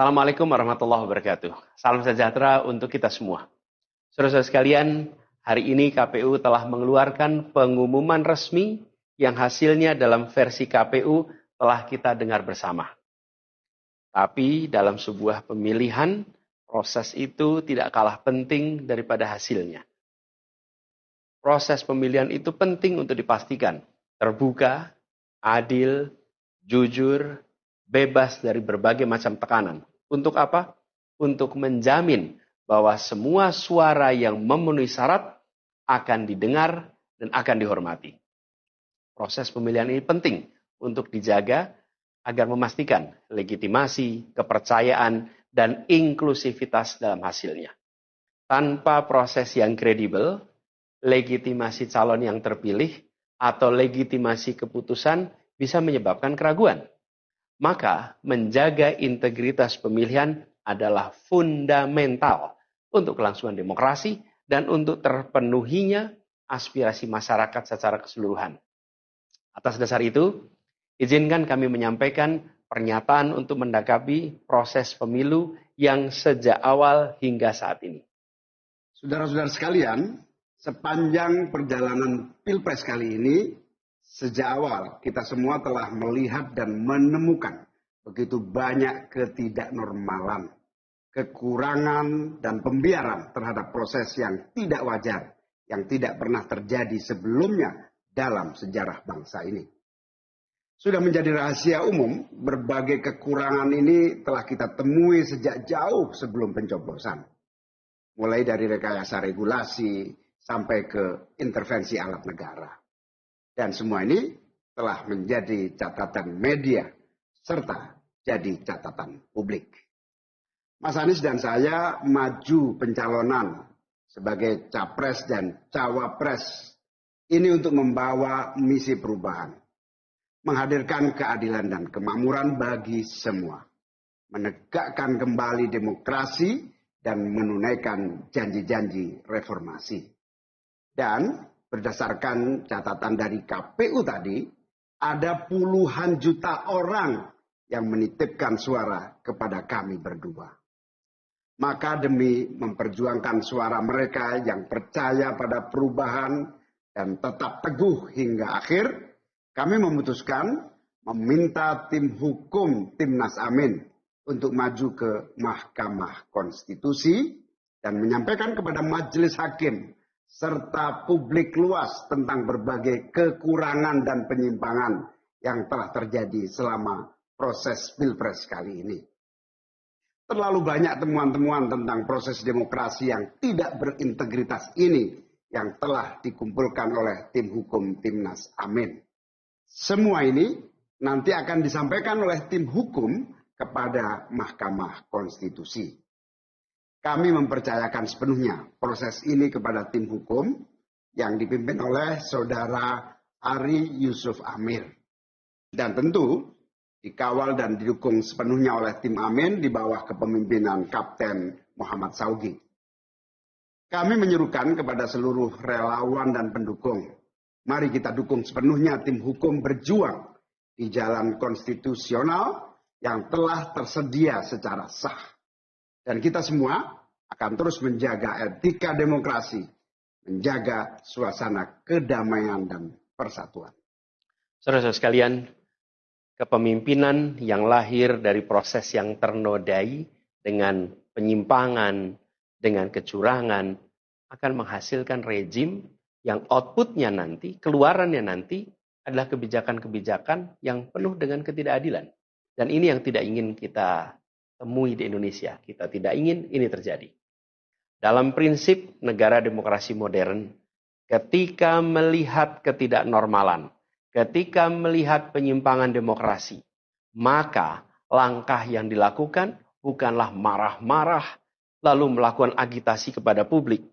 Assalamualaikum warahmatullahi wabarakatuh. Salam sejahtera untuk kita semua. Saudara-saudara sekalian, hari ini KPU telah mengeluarkan pengumuman resmi yang hasilnya dalam versi KPU telah kita dengar bersama. Tapi dalam sebuah pemilihan, proses itu tidak kalah penting daripada hasilnya. Proses pemilihan itu penting untuk dipastikan terbuka, adil, jujur, bebas dari berbagai macam tekanan. Untuk apa? Untuk menjamin bahwa semua suara yang memenuhi syarat akan didengar dan akan dihormati. Proses pemilihan ini penting untuk dijaga agar memastikan legitimasi, kepercayaan, dan inklusivitas dalam hasilnya. Tanpa proses yang kredibel, legitimasi calon yang terpilih atau legitimasi keputusan bisa menyebabkan keraguan. Maka menjaga integritas pemilihan adalah fundamental untuk kelangsungan demokrasi dan untuk terpenuhinya aspirasi masyarakat secara keseluruhan. Atas dasar itu, izinkan kami menyampaikan pernyataan untuk mendakapi proses pemilu yang sejak awal hingga saat ini. Saudara-saudara sekalian, sepanjang perjalanan Pilpres kali ini, sejak awal kita semua telah melihat dan menemukan begitu banyak ketidaknormalan, kekurangan, dan pembiaran terhadap proses yang tidak wajar, yang tidak pernah terjadi sebelumnya dalam sejarah bangsa ini. Sudah menjadi rahasia umum, berbagai kekurangan ini telah kita temui sejak jauh sebelum pencoblosan. Mulai dari rekayasa regulasi sampai ke intervensi alat negara. Dan semua ini telah menjadi catatan media serta jadi catatan publik. Mas Anies dan saya maju pencalonan sebagai capres dan cawapres ini untuk membawa misi perubahan. Menghadirkan keadilan dan kemakmuran bagi semua. Menegakkan kembali demokrasi dan menunaikan janji-janji reformasi. Dan berdasarkan catatan dari KPU tadi, ada puluhan juta orang yang menitipkan suara kepada kami berdua. Maka demi memperjuangkan suara mereka yang percaya pada perubahan dan tetap teguh hingga akhir, kami memutuskan meminta tim hukum Timnas Amin untuk maju ke Mahkamah Konstitusi dan menyampaikan kepada majelis hakim serta publik luas tentang berbagai kekurangan dan penyimpangan yang telah terjadi selama proses Pilpres kali ini. Terlalu banyak temuan-temuan tentang proses demokrasi yang tidak berintegritas ini yang telah dikumpulkan oleh tim hukum Timnas Amin. Semua ini nanti akan disampaikan oleh tim hukum kepada Mahkamah Konstitusi. Kami mempercayakan sepenuhnya proses ini kepada tim hukum yang dipimpin oleh Saudara Ari Yusuf Amir. Dan tentu dikawal dan didukung sepenuhnya oleh tim Amin di bawah kepemimpinan Kapten Muhammad Saugi. Kami menyerukan kepada seluruh relawan dan pendukung, mari kita dukung sepenuhnya tim hukum berjuang di jalan konstitusional yang telah tersedia secara sah. Dan kita semua akan terus menjaga etika demokrasi, menjaga suasana kedamaian dan persatuan. Saudara-saudara sekalian, kepemimpinan yang lahir dari proses yang ternodai dengan penyimpangan, dengan kecurangan, akan menghasilkan rejim yang outputnya nanti, keluarannya nanti adalah kebijakan-kebijakan yang penuh dengan ketidakadilan. Dan ini yang tidak ingin kita temui di Indonesia. Kita tidak ingin ini terjadi. Dalam prinsip negara demokrasi modern, ketika melihat ketidaknormalan, ketika melihat penyimpangan demokrasi, maka langkah yang dilakukan bukanlah marah-marah lalu melakukan agitasi kepada publik.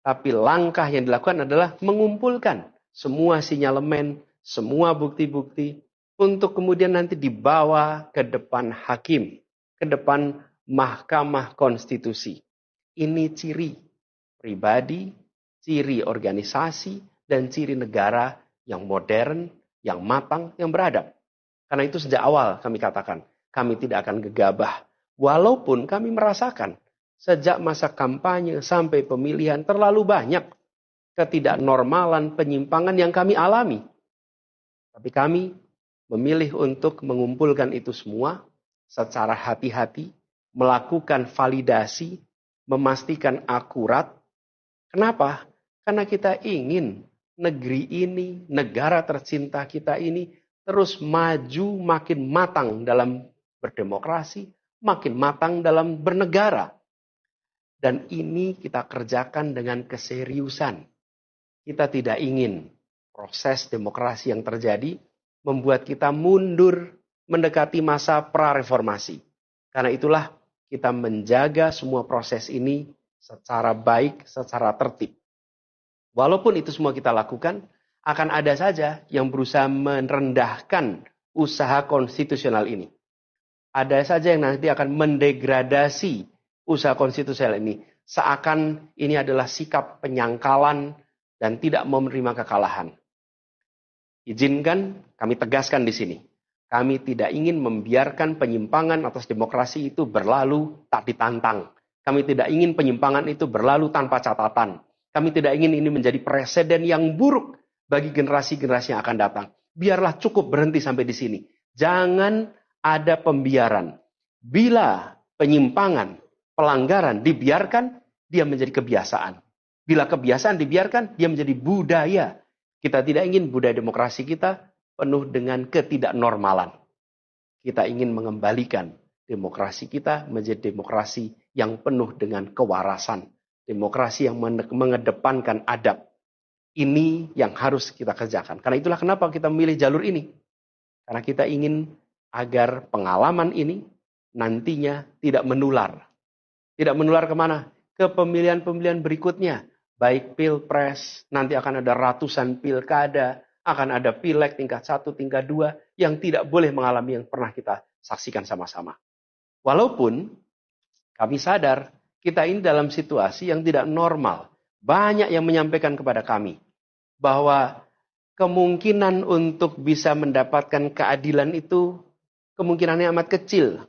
Tapi langkah yang dilakukan adalah mengumpulkan semua sinyalemen, semua bukti-bukti untuk kemudian nanti dibawa ke depan hakim, ke depan Mahkamah Konstitusi. Ini ciri pribadi, ciri organisasi, dan ciri negara yang modern, yang matang, yang beradab. Karena itu sejak awal kami katakan, kami tidak akan gegabah Walaupun kami merasakan sejak masa kampanye sampai pemilihan terlalu banyak ketidaknormalan, penyimpangan yang kami alami. Tapi kami memilih untuk mengumpulkan itu semua secara hati-hati, melakukan validasi, memastikan akurat. Kenapa? Karena kita ingin negeri ini, negara tercinta kita ini terus maju makin matang dalam berdemokrasi, makin matang dalam bernegara. Dan ini kita kerjakan dengan keseriusan. Kita tidak ingin proses demokrasi yang terjadi membuat kita mundur mendekati masa prareformasi. Karena itulah kita menjaga semua proses ini secara baik, secara tertib. Walaupun itu semua kita lakukan, akan ada saja yang berusaha merendahkan usaha konstitusional ini. Ada saja yang nanti akan mendegradasi usaha konstitusional ini. Seakan ini adalah sikap penyangkalan dan tidak mau menerima kekalahan. Izinkan kami tegaskan di sini. Kami tidak ingin membiarkan penyimpangan atas demokrasi itu berlalu tak ditantang. Kami tidak ingin penyimpangan itu berlalu tanpa catatan. Kami tidak ingin ini menjadi presiden yang buruk bagi generasi-generasi yang akan datang. Biarlah cukup berhenti sampai di sini. Jangan ada pembiaran. Bila penyimpangan, pelanggaran dibiarkan, dia menjadi kebiasaan. Bila kebiasaan dibiarkan, dia menjadi budaya. Kita tidak ingin budaya demokrasi kita penuh dengan ketidaknormalan. Kita ingin mengembalikan demokrasi kita menjadi demokrasi yang penuh dengan kewarasan. Demokrasi yang mengedepankan adab. Ini yang harus kita kerjakan. Karena itulah kenapa kita memilih jalur ini. Karena kita ingin agar pengalaman ini nantinya tidak menular. Tidak menular kemana? Ke pemilihan-pemilihan berikutnya. Baik pilpres, nanti akan ada ratusan pilkada, akan ada pileg tingkat 1, tingkat 2, yang tidak boleh mengalami yang pernah kita saksikan sama-sama. Walaupun kami sadar, kita ini dalam situasi yang tidak normal. Banyak yang menyampaikan kepada kami bahwa kemungkinan untuk bisa mendapatkan keadilan itu kemungkinannya amat kecil.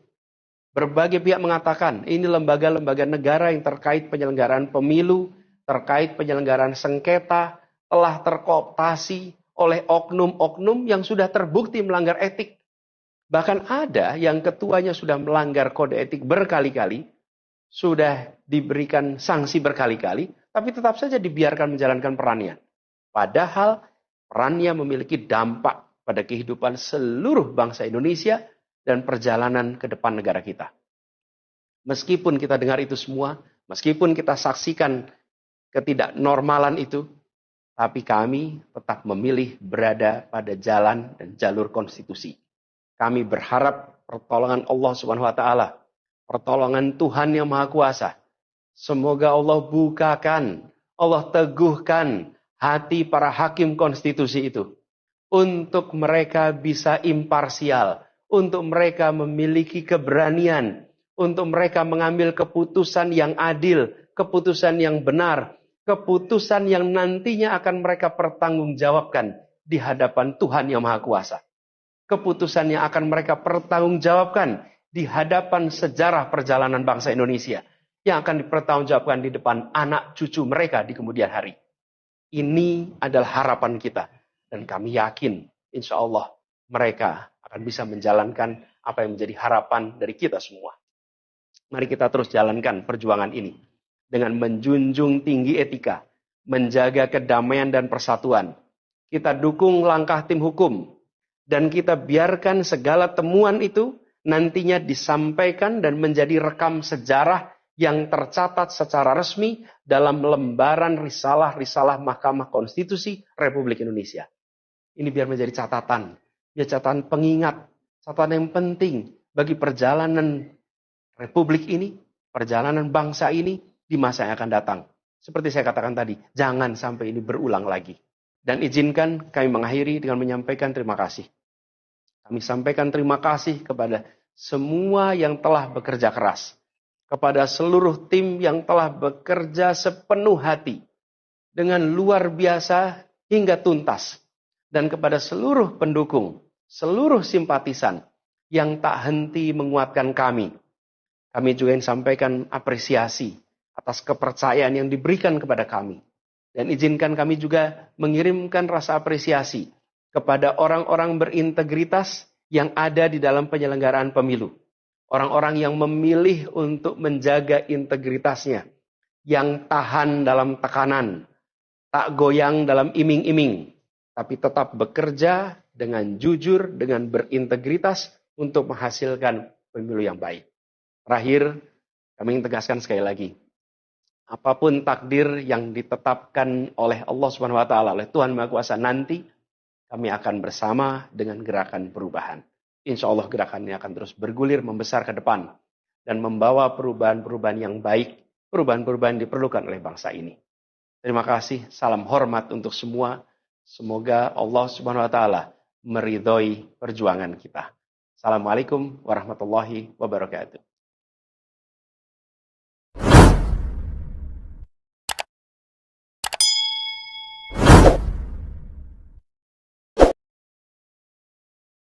Berbagai pihak mengatakan ini lembaga-lembaga negara yang terkait penyelenggaraan pemilu, terkait penyelenggaraan sengketa, telah terkooptasi oleh oknum-oknum yang sudah terbukti melanggar etik. Bahkan ada yang ketuanya sudah melanggar kode etik berkali-kali, sudah diberikan sanksi berkali-kali, tapi tetap saja dibiarkan menjalankan perannya. Padahal perannya memiliki dampak pada kehidupan seluruh bangsa Indonesia dan perjalanan ke depan negara kita. Meskipun kita dengar itu semua, meskipun kita saksikan ketidaknormalan itu, tapi kami tetap memilih berada pada jalan dan jalur konstitusi. Kami berharap pertolongan Allah Subhanahu wa taala, pertolongan Tuhan yang Maha Kuasa. Semoga Allah bukakan, Allah teguhkan hati para hakim konstitusi itu untuk mereka bisa imparsial, untuk mereka memiliki keberanian, untuk mereka mengambil keputusan yang adil, keputusan yang benar, keputusan yang nantinya akan mereka pertanggungjawabkan di hadapan Tuhan yang Maha Kuasa. Keputusan yang akan mereka pertanggungjawabkan di hadapan sejarah perjalanan bangsa Indonesia, yang akan dipertanggungjawabkan di depan anak cucu mereka di kemudian hari. Ini adalah harapan kita. Dan kami yakin, insya Allah, mereka akan bisa menjalankan apa yang menjadi harapan dari kita semua. Mari kita terus jalankan perjuangan ini dengan menjunjung tinggi etika, menjaga kedamaian dan persatuan. Kita dukung langkah tim hukum, dan kita biarkan segala temuan itu nantinya disampaikan dan menjadi rekam sejarah yang tercatat secara resmi dalam lembaran risalah-risalah Mahkamah Konstitusi Republik Indonesia. Ini biar menjadi catatan, biar catatan pengingat, catatan yang penting bagi perjalanan Republik ini, perjalanan bangsa ini di masa yang akan datang. Seperti saya katakan tadi, jangan sampai ini berulang lagi. Dan izinkan kami mengakhiri dengan menyampaikan terima kasih. Kami sampaikan terima kasih kepada semua yang telah bekerja keras. Kepada seluruh tim yang telah bekerja sepenuh hati. Dengan luar biasa hingga tuntas. Dan kepada seluruh pendukung, seluruh simpatisan yang tak henti menguatkan kami. Kami juga ingin sampaikan apresiasi atas kepercayaan yang diberikan kepada kami. Dan izinkan kami juga mengirimkan rasa apresiasi kepada orang-orang berintegritas yang ada di dalam penyelenggaraan pemilu. Orang-orang yang memilih untuk menjaga integritasnya, yang tahan dalam tekanan, tak goyang dalam iming-iming, tapi tetap bekerja dengan jujur, dengan berintegritas untuk menghasilkan pemilu yang baik. Terakhir, kami ingin tegaskan sekali lagi, apapun takdir yang ditetapkan oleh Allah Subhanahu wa taala, oleh Tuhan Maha Kuasa nanti, kami akan bersama dengan gerakan perubahan. Insya Allah gerakan ini akan terus bergulir membesar ke depan dan membawa perubahan-perubahan yang baik, perubahan-perubahan yang diperlukan oleh bangsa ini. Terima kasih, salam hormat untuk semua. Semoga Allah Subhanahu wa taala meridhoi perjuangan kita. Assalamualaikum warahmatullahi wabarakatuh.